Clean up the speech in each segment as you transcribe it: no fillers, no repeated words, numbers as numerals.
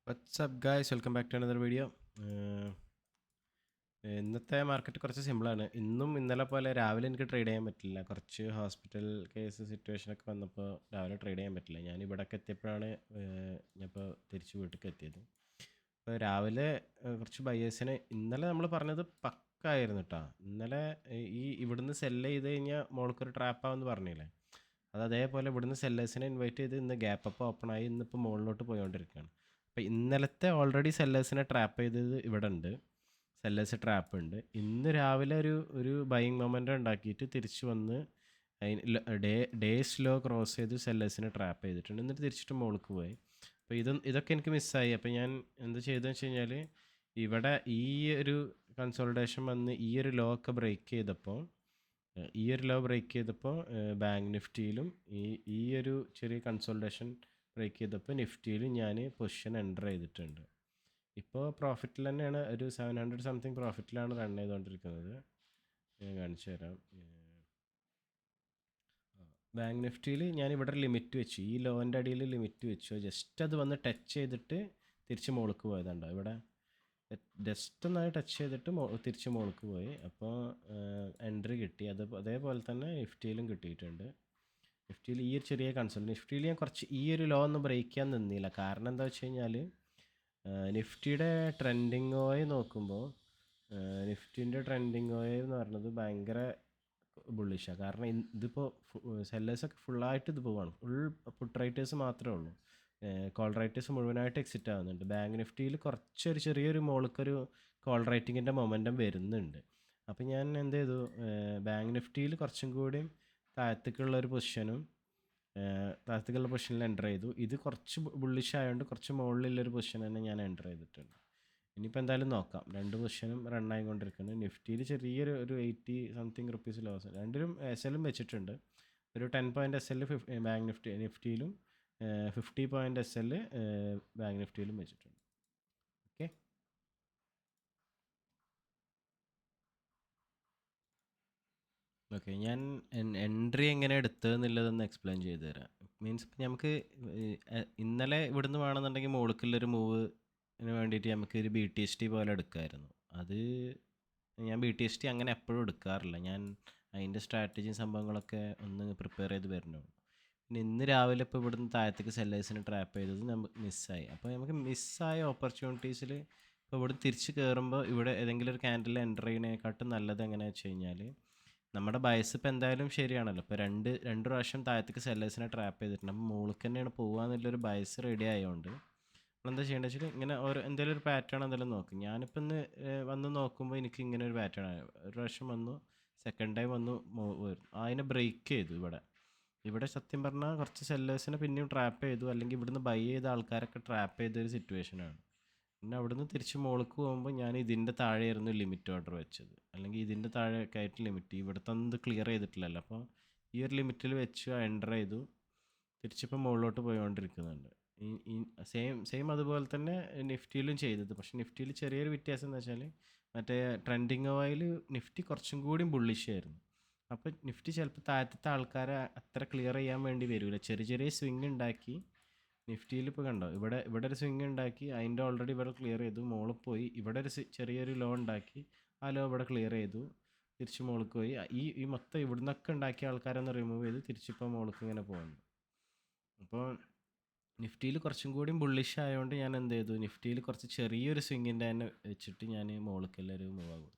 WhatsApp guys, welcome back to another video. ഇന്നത്തെ market കുറച്ച് സിമ്പിളാണ്. ഇന്നും ഇന്നലെ പോലെ രാവിലെ എനിക്ക് ട്രേഡ് ചെയ്യാൻ പറ്റില്ല. കുറച്ച് ഹോസ്പിറ്റൽ കേസ് സിറ്റുവേഷനൊക്കെ വന്നപ്പോൾ രാവിലെ ട്രേഡ് ചെയ്യാൻ പറ്റില്ല. ഞാൻ ഇവിടേക്ക് എത്തിയപ്പോഴാണ് ഞാനിപ്പോൾ തിരിച്ച് വീട്ടിലേക്ക് എത്തിയത്. അപ്പോൾ രാവിലെ കുറച്ച് ബയേഴ്സിനെ ഇന്നലെ നമ്മൾ പറഞ്ഞത് പക്കായിരുന്നു കേട്ടോ. ഇന്നലെ ഇവിടുന്ന് സെല്ല് ചെയ്ത് കഴിഞ്ഞാൽ മോൾക്കൊരു ട്രാപ്പാവെന്ന് പറഞ്ഞില്ലേ, അത് അതേപോലെ ഇവിടുന്ന് സെല്ലേഴ്സിനെ ഇൻവൈറ്റ് ചെയ്ത് ഇന്ന് ഗ്യാപ്പ് അപ്പ് ഓപ്പൺ ആയി ഇന്നിപ്പോൾ മുകളിലോട്ട് പോയിക്കൊണ്ടിരിക്കുകയാണ്. അപ്പോൾ ഇന്നലത്തെ ഓൾറെഡി സെല്ലേഴ്സിനെ ട്രാപ്പ് ചെയ്തത് ഇവിടെ ഉണ്ട്, സെല്ലേഴ്സ് ട്രാപ്പ് ഉണ്ട്. ഇന്ന് രാവിലെ ഒരു ഒരു ബൈയിങ് മൊമെൻ്റ് ഉണ്ടാക്കിയിട്ട് തിരിച്ച് വന്ന് ഡേ സ്ലോ ക്രോസ് ചെയ്ത് സെല്ലേഴ്സിനെ ട്രാപ്പ് ചെയ്തിട്ടുണ്ട്. എന്നിട്ട് തിരിച്ചിട്ട് മുകളിലേക്ക് പോയി. അപ്പോൾ ഇതൊക്കെ എനിക്ക് മിസ്സായി. അപ്പോൾ ഞാൻ എന്ത് ചെയ്തതെന്ന് വെച്ച് കഴിഞ്ഞാൽ, ഇവിടെ ഈ ഒരു കൺസോൾട്ടേഷൻ വന്ന് ഈ ഒരു ലോ ഒക്കെ ബ്രേക്ക് ചെയ്തപ്പോൾ ബാങ്ക് നിഫ്റ്റിയിലും ഈ ഒരു ചെറിയ കൺസോൾട്ടേഷൻ ബ്രേക്ക് ചെയ്തപ്പോൾ നിഫ്റ്റിയിലും ഞാൻ പൊസിഷൻ എൻ്റർ ചെയ്തിട്ടുണ്ട്. ഇപ്പോൾ പ്രോഫിറ്റിൽ തന്നെയാണ്, ഒരു 700 സംതിങ് പ്രോഫിറ്റിലാണ് റൺ ചെയ്തുകൊണ്ടിരിക്കുന്നത്. ഞാൻ കാണിച്ചു തരാം. ബാങ്ക് നിഫ്റ്റിയിൽ ഞാൻ ഇവിടെ ലിമിറ്റ് വെച്ചു, ഈ ലോൻ്റെ അടിയിൽ ലിമിറ്റ് വെച്ചു. ജസ്റ്റ് അത് വന്ന് ടച്ച് ചെയ്തിട്ട് തിരിച്ച് മുകളിലേക്ക് പോയതുണ്ടോ, ഇവിടെ ജസ്റ്റ് ഒന്നായി ടച്ച് ചെയ്തിട്ട് തിരിച്ച് മുകളിലേക്ക് പോയി. അപ്പോൾ എൻട്രി കിട്ടി. അതേപോലെ തന്നെ നിഫ്റ്റിയിലും കിട്ടിയിട്ടുണ്ട്. നിഫ്റ്റിയിൽ ഈ ഒരു ചെറിയ കൺസൾട്ട്, നിഫ്റ്റിയിൽ ഞാൻ കുറച്ച് ഈ ഒരു ലോ ഒന്നും ബ്രേക്ക് ചെയ്യാൻ നിന്നില്ല. കാരണം എന്താ വെച്ച് കഴിഞ്ഞാൽ, നിഫ്റ്റിയുടെ ട്രെൻഡിങ് ഓയ നോക്കുമ്പോൾ നിഫ്റ്റിൻ്റെ ട്രെൻഡിങ് ഓയ എന്ന് പറയുന്നത് ഭയങ്കര ബുള്ളിഷാണ്. കാരണം ഇതിപ്പോൾ സെല്ലേഴ്സൊക്കെ ഫുള്ളായിട്ട് ഇത് പോവാണ്, ഫുൾ പുട്ട് റൈറ്റേഴ്സ് മാത്രമേ ഉള്ളൂ. കോൾ റൈറ്റേഴ്സ് മുഴുവനായിട്ട് എക്സിറ്റ് ആവുന്നുണ്ട്. ബാങ്ക് നിഫ്റ്റിയിൽ ചെറിയൊരു മോൾക്കൊരു കോൾ റൈറ്റിങ്ങിൻ്റെ മൊമെൻറ്റം വരുന്നുണ്ട്. അപ്പോൾ ഞാൻ എന്ത് ചെയ്തു, ബാങ്ക് നിഫ്റ്റിയിൽ കുറച്ചും കൂടിയും താഴത്തേക്കുള്ള പൊസിഷനിൽ എൻ്റർ ചെയ്തു. ഇത് കുറച്ച് ബുള്ളിഷ് ആയതുകൊണ്ട് കുറച്ച് മുകളിലുള്ളൊരു പൊസിഷൻ തന്നെ ഞാൻ എൻ്റർ ചെയ്തിട്ടുണ്ട്. ഇനിയിപ്പോൾ എന്തായാലും നോക്കാം. രണ്ട് പൊസിഷനും റണ്ണായിക്കൊണ്ടിരിക്കുന്നു. നിഫ്റ്റിയിൽ ചെറിയൊരു 80 സംതിങ് റുപ്പീസ് ലോസ്. രണ്ടിലും എസ് വെച്ചിട്ടുണ്ട്. ഒരു 10 പോയിൻറ്റ് എസ് എൽ ബാങ്ക് നിഫ്റ്റിയിലും 50 പോയിൻറ്റ് എസ് എൽ ബാങ്ക് നിഫ്റ്റിയിലും വെച്ചിട്ടുണ്ട്. ഓക്കെ, ഞാൻ എൻട്രി എങ്ങനെ എടുത്തതെന്നുള്ളതൊന്ന് എക്സ്പ്ലെയിൻ ചെയ്തു തരാം. മീൻസ് നമുക്ക് ഇന്നലെ ഇവിടുന്ന് വേണമെന്നുണ്ടെങ്കിൽ മുകളിലേക്കുള്ളൊരു മൂവിന് വേണ്ടിയിട്ട് നമുക്ക് ഒരു BTST പോലെ എടുക്കാമായിരുന്നു. അത് ഞാൻ BTST അങ്ങനെ എപ്പോഴും എടുക്കാറില്ല. ഞാൻ അതിൻ്റെ സ്ട്രാറ്റജിയും സംഭവങ്ങളൊക്കെ ഒന്ന് പ്രിപ്പയർ ചെയ്ത് വരുന്നുള്ളൂ. പിന്നെ ഇന്ന് രാവിലെ ഇപ്പോൾ ഇവിടുന്ന് താഴത്തേക്ക് സെല്ലേഴ്സിനെ ട്രാപ്പ് ചെയ്തത് നമുക്ക് മിസ്സായി. അപ്പോൾ നമുക്ക് മിസ്സായ ഓപ്പർച്യൂണിറ്റീസിൽ ഇപ്പോൾ ഇവിടെ തിരിച്ച് കയറുമ്പോൾ ഇവിടെ ഏതെങ്കിലും ഒരു ക്യാൻഡിൽ എൻ്റർ ചെയ്യുന്നതിനെക്കാട്ടും നല്ലത് എങ്ങനെയാണെന്ന് വെച്ച് കഴിഞ്ഞാൽ, നമ്മുടെ ബയസ് ഇപ്പോൾ എന്തായാലും ശരിയാണല്ലോ. ഇപ്പോൾ രണ്ട് പ്രാവശ്യം താഴത്തേക്ക് സെല്ലേഴ്സിനെ ട്രാപ്പ് ചെയ്തിട്ടുണ്ട്. അപ്പോൾ മുകളിലേക്ക് തന്നെയാണ് പോകുക എന്നുള്ളൊരു ബയസ് റെഡി ആയതുകൊണ്ട് നമ്മളെന്താ ചെയ്യേണ്ടത് വെച്ചാൽ, ഇങ്ങനെ എന്തെങ്കിലും ഒരു പാറ്റേൺ എന്തെങ്കിലും നോക്കും. ഞാനിപ്പോൾ ഇന്ന് വന്ന് നോക്കുമ്പോൾ എനിക്ക് ഇങ്ങനെ ഒരു പാറ്റേൺ ആയി. ഒരു പ്രാവശ്യം വന്നു, സെക്കൻഡ് ടൈം വന്നു, അതിനെ ബ്രേക്ക് ചെയ്തു. ഇവിടെ സത്യം പറഞ്ഞാൽ കുറച്ച് സെല്ലേഴ്സിനെ പിന്നെയും ട്രാപ്പ് ചെയ്തു, അല്ലെങ്കിൽ ഇവിടുന്ന് ബൈ ചെയ്ത ആൾക്കാരൊക്കെ ട്രാപ്പ് ചെയ്തൊരു സിറ്റുവേഷനാണ്. പിന്നെ അവിടുന്ന് തിരിച്ച് മുകളിലേക്ക് പോകുമ്പോൾ ഞാൻ ഇതിൻ്റെ താഴെയായിരുന്നു ലിമിറ്റ് ഓർഡർ വെച്ചത്, അല്ലെങ്കിൽ ഇതിൻ്റെ താഴെയൊക്കെ ആയിട്ട് ലിമിറ്റ്. ഇവിടുത്തെ ഒന്നും ഇത് ക്ലിയർ ചെയ്തിട്ടില്ലല്ലോ. അപ്പോൾ ഈ ഒരു ലിമിറ്റിൽ വെച്ച് എൻ്റർ ചെയ്തു, തിരിച്ചിപ്പോൾ മുകളിലോട്ട് പോയിക്കൊണ്ടിരിക്കുന്നുണ്ട്. സെയിം അതുപോലെ തന്നെ നിഫ്റ്റിയിലും ചെയ്തത്. പക്ഷേ നിഫ്റ്റിയിൽ ചെറിയൊരു വ്യത്യാസം എന്ന് വെച്ചാൽ, മറ്റേ ട്രെൻഡിങ് ഓയിൽ നിഫ്റ്റി കുറച്ചും കൂടി ബുള്ളിഷ് ആയിരുന്നു. അപ്പോൾ നിഫ്റ്റി ചിലപ്പോൾ താഴത്തെ ആൾക്കാരെ അത്ര ക്ലിയർ ചെയ്യാൻ വേണ്ടി വരില്ല. ചെറിയ സ്വിങ് ഉണ്ടാക്കി നിഫ്റ്റിയിൽ ഇപ്പോൾ കണ്ടോ, ഇവിടെ ഒരു സ്വിങ് ഉണ്ടാക്കി അതിൻ്റെ ഓൾറെഡി ഇവിടെ ക്ലിയർ ചെയ്തു, മുകളിൽ പോയി. ഇവിടെ ഒരു ചെറിയൊരു ലോ ഉണ്ടാക്കി, ആ ലോ ഇവിടെ ക്ലിയർ ചെയ്തു, തിരിച്ച് മുകളിൽ പോയി. ഈ മൊത്തം ഇവിടുന്നൊക്കെ ഉണ്ടാക്കിയ ആൾക്കാരൊന്ന് റിമൂവ് ചെയ്ത് തിരിച്ചിപ്പോൾ മുകളിൽ ഇങ്ങനെ പോകുന്നു. അപ്പോൾ നിഫ്റ്റിയിൽ കുറച്ചും കൂടി ബുള്ളിഷ് ആയതുകൊണ്ട് ഞാൻ എന്ത് ചെയ്തു, നിഫ്റ്റിയിൽ കുറച്ച് ചെറിയൊരു സ്വിങ്ങിൻ്റെ തന്നെ വെച്ചിട്ട് ഞാൻ മുകളിലേക്കെല്ലാവരും മൂവ് ആകും.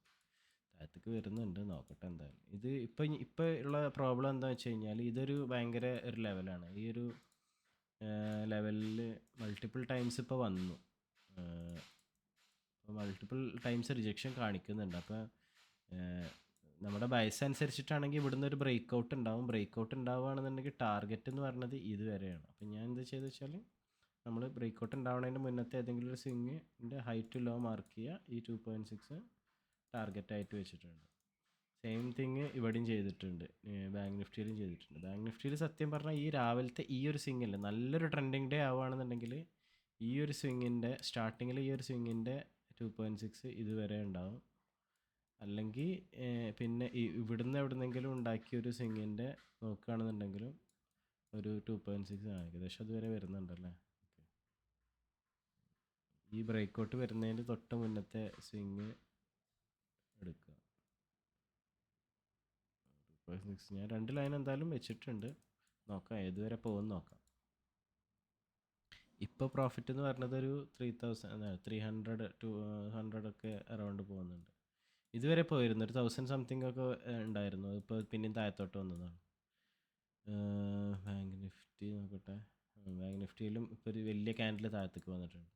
താഴത്തേക്ക് വരുന്നുണ്ട്, നോക്കട്ടെ എന്തായാലും. ഇത് ഇപ്പോൾ ഉള്ള പ്രോബ്ലം എന്താണെന്ന് വെച്ച് കഴിഞ്ഞാൽ, ഇതൊരു ഭയങ്കര ഒരു ലെവലാണ്. ഈ ഒരു ലെവലിൽ മൾട്ടിപ്പിൾ ടൈംസ് ഇപ്പോൾ വന്നു. ഇപ്പോൾ മൾട്ടിപ്പിൾ ടൈംസ് റിജക്ഷൻ കാണിക്കുന്നുണ്ട്. അപ്പോൾ നമ്മുടെ ബയസ് അനുസരിച്ചിട്ടാണെങ്കിൽ ഇവിടുന്ന് ഒരു ബ്രേക്ക് ഔട്ട് ഉണ്ടാവുകയാണെന്നുണ്ടെങ്കിൽ ടാർഗറ്റ് എന്ന് പറഞ്ഞത് ഇതുവരെയാണ്. അപ്പോൾ ഞാൻ എന്താ ചെയ്തെന്ന് വെച്ചാൽ, നമ്മൾ ബ്രേക്ക് ഔട്ട് ഉണ്ടാവുന്നതിൻ്റെ മുന്നത്തെ ഏതെങ്കിലും ഒരു സ്വിങ്ങിൻ്റെ ഹൈറ്റ് ലോ മാർക്ക് ചെയ്യുക. ഈ 2.6 ടാർഗറ്റായിട്ട് വെച്ചിട്ടുണ്ട്. സെയിം തിങ് ഇവിടെയും ചെയ്തിട്ടുണ്ട്, ബാങ്ക് നിഫ്റ്റിയിലും ചെയ്തിട്ടുണ്ട്. ബാങ്ക് നിഫ്റ്റിയിൽ സത്യം പറഞ്ഞാൽ ഈ രാവിലത്തെ ഈ ഒരു സ്വിങ്ങില്ലേ, നല്ലൊരു ട്രെൻഡിങ് ഡേ ആവുകയാണെന്നുണ്ടെങ്കിൽ ഈ ഒരു സ്വിങ്ങിൻ്റെ സ്റ്റാർട്ടിങ്ങിൽ ഈ ഒരു സ്വിങ്ങിൻ്റെ 2.6 ഇതുവരെ ഉണ്ടാവും. അല്ലെങ്കിൽ പിന്നെ ഇവിടുന്ന് എവിടുന്നെങ്കിലും ഉണ്ടാക്കിയൊരു സ്വിങ്ങിൻ്റെ നോക്കുകയാണെന്നുണ്ടെങ്കിലും ഒരു 2.6 ഏകദേശം അതുവരെ വരുന്നുണ്ടല്ലേ. ഈ ബ്രേക്കൗട്ട് വരുന്നതിൻ്റെ തൊട്ട് മുന്നത്തെ സ്വിങ് എടുക്കുക. ഞാൻ 2 ലൈൻ എന്തായാലും വെച്ചിട്ടുണ്ട്, നോക്കാം ഏതുവരെ പോകുമെന്ന് നോക്കാം. ഇപ്പോൾ പ്രോഫിറ്റ് എന്ന് പറഞ്ഞത് ഒരു 300 ഒക്കെ അറൗണ്ട് പോകുന്നുണ്ട്. ഇതുവരെ പോയിരുന്നു ഒരു 1000 സംതിങ് ഒക്കെ ഉണ്ടായിരുന്നു. ഇപ്പോൾ പിന്നെയും താഴത്തോട്ട് വന്നതാണ്. ബാങ്ക് നിഫ്റ്റി നോക്കട്ടെ. ബാങ്ക് നിഫ്റ്റിയിലും ഇപ്പോൾ ഒരു വലിയ ക്യാൻഡിൽ താഴത്തേക്ക് വന്നിട്ടുണ്ട്.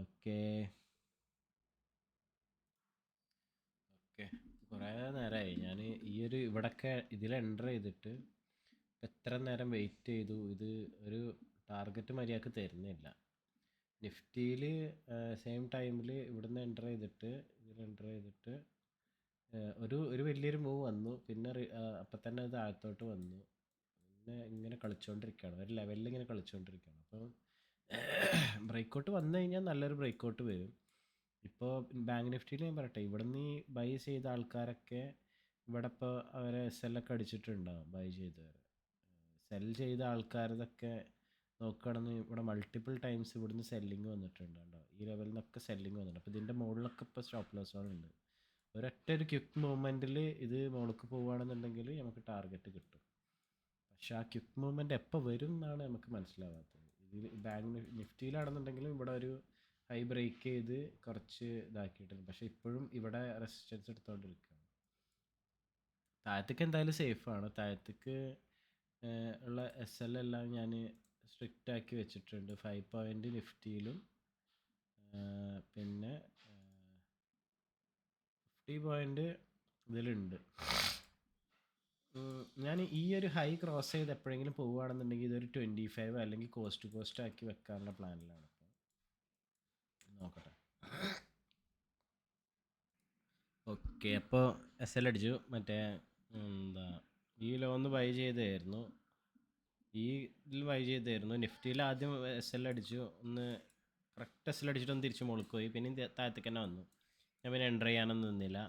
ഓക്കെ കുറേ നേരമായി ഞാൻ ഈ ഒരു ഇവിടൊക്കെ ഇതിൽ എൻ്റർ ചെയ്തിട്ട് എത്ര നേരം വെയിറ്റ് ചെയ്തു. ഇത് ഒരു ടാർഗറ്റ് മര്യാദക്ക് തരുന്നില്ല. നിഫ്റ്റിയിൽ സെയിം ടൈമിൽ ഇവിടുന്ന് എൻ്റർ ചെയ്തിട്ട് ഒരു വലിയൊരു മൂവ് വന്നു. പിന്നെ അപ്പം തന്നെ അത് താഴത്തോട്ട് വന്നു. പിന്നെ ഇങ്ങനെ കളിച്ചുകൊണ്ടിരിക്കുകയാണ്, ഒരു ലെവലിൽ ഇങ്ങനെ കളിച്ചുകൊണ്ടിരിക്കുകയാണ്. അപ്പോൾ ബ്രേക്കൗട്ട് വന്നു കഴിഞ്ഞാൽ നല്ലൊരു ബ്രേക്കൗട്ട് വരും. ഇപ്പോൾ ബാങ്ക് നിഫ്റ്റിയിൽ ഞാൻ പറയട്ടെ, ഇവിടുന്ന് ഈ ബൈ ചെയ്ത ആൾക്കാരൊക്കെ ഇവിടെ ഇപ്പോൾ അവരെ SL ഒക്കെ അടിച്ചിട്ടുണ്ടാവും. ബൈ ചെയ്തവർ സെൽ ചെയ്ത ആൾക്കാരതൊക്കെ നോക്കുകയാണെന്ന് ഇവിടെ മൾട്ടിപ്പിൾ ടൈംസ് ഇവിടുന്ന് സെല്ലിങ് വന്നിട്ടുണ്ടോ. ഈ ലെവലിൽ നിന്നൊക്കെ സെല്ലിങ് വന്നിട്ടുണ്ട്. അപ്പോൾ ഇതിൻ്റെ മുകളിലൊക്കെ ഇപ്പോൾ സ്റ്റോപ്പ് ലോസുകളുണ്ട്. ഒരൊറ്റ ഒരു ക്വിക്ക് മൂവ്മെൻറ്റിൽ ഇത് മുകളിലേക്ക് പോവുകയാണെന്നുണ്ടെങ്കിൽ നമുക്ക് ടാർഗറ്റ് കിട്ടും. പക്ഷെ ആ ക്വിക്ക് മൂവ്മെൻറ്റ് എപ്പോൾ വരും എന്നാണ് നമുക്ക് മനസ്സിലാവാത്തത്. ഇതിൽ ബാങ്ക് നിഫ്റ്റിയിലാണെന്നുണ്ടെങ്കിലും ഇവിടെ ഒരു ഹൈ ബ്രേക്ക് ചെയ്ത് കുറച്ച് ഇതാക്കിയിട്ടുണ്ട്. പക്ഷെ ഇപ്പോഴും ഇവിടെ റെസിസ്റ്റൻസ് എടുത്തുകൊണ്ടിരിക്കുകയാണ്. താഴത്തേക്ക് എന്തായാലും സേഫാണ്. താഴത്തേക്ക് ഉള്ള SL എല്ലാം ഞാൻ സ്ട്രിക്റ്റ് ആക്കി വെച്ചിട്ടുണ്ട്. 5 പോയിൻ്റ് നിഫ്റ്റിയിലും പിന്നെ 50 പോയിൻ്റ് ഇതിലുണ്ട്. ഞാൻ ഈ ഒരു ഹൈ ക്രോസ് ചെയ്ത് എപ്പോഴെങ്കിലും പോവുകയാണെന്നുണ്ടെങ്കിൽ ഇതൊരു 25 അല്ലെങ്കിൽ കോസ്റ്റ് ആക്കി വെക്കാനുള്ള പ്ലാനിലാണ്. ഇപ്പോൾ നോക്കട്ടെ. ഓക്കെ, അപ്പോൾ SL അടിച്ചു. മറ്റേ എന്താ ഈ ലോന്ന് ബൈ ചെയ്തായിരുന്നു. ഇതിൽ ബൈ ചെയ്തായിരുന്നു. നിഫ്റ്റിയിൽ ആദ്യം SL അടിച്ചു. ഒന്ന് കറക്റ്റ് SL അടിച്ചിട്ട് ഒന്ന് തിരിച്ച് മുകളിൽ പോയി. പിന്നെ താഴത്തേക്ക് തന്നെ വന്നു. ഞാൻ പിന്നെ എൻ്റർ ചെയ്യാനൊന്നും നിന്നില്ല.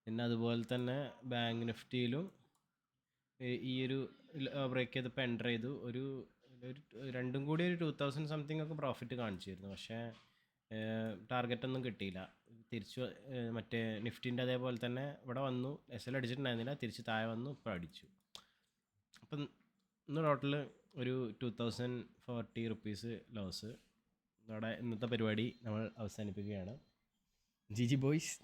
പിന്നെ അതുപോലെ തന്നെ ബാങ്ക് നിഫ്റ്റിയിലും ഈ ഒരു ബ്രേക്ക് ചെയ്തപ്പോൾ എൻ്റർ ചെയ്തു. ഒരു രണ്ടും കൂടി ഒരു 2000 സംതിങ് ഒക്കെ പ്രോഫിറ്റ് കാണിച്ചിരുന്നു. പക്ഷേ ടാർഗറ്റൊന്നും കിട്ടിയില്ല. തിരിച്ച് മറ്റേ നിഫ്റ്റിൻ്റെ അതേപോലെ തന്നെ ഇവിടെ വന്നു. SL അടിച്ചിട്ടുണ്ടായിരുന്നില്ല, തിരിച്ച് താഴെ വന്നു, ഇപ്പോൾ അടിച്ചു. അപ്പം ഇന്ന് ടോട്ടൽ ഒരു 2040 റുപ്പീസ് ലോസ്. ഇതോടെ ഇന്നത്തെ പരിപാടി നമ്മൾ അവസാനിപ്പിക്കുകയാണ്. GG boys.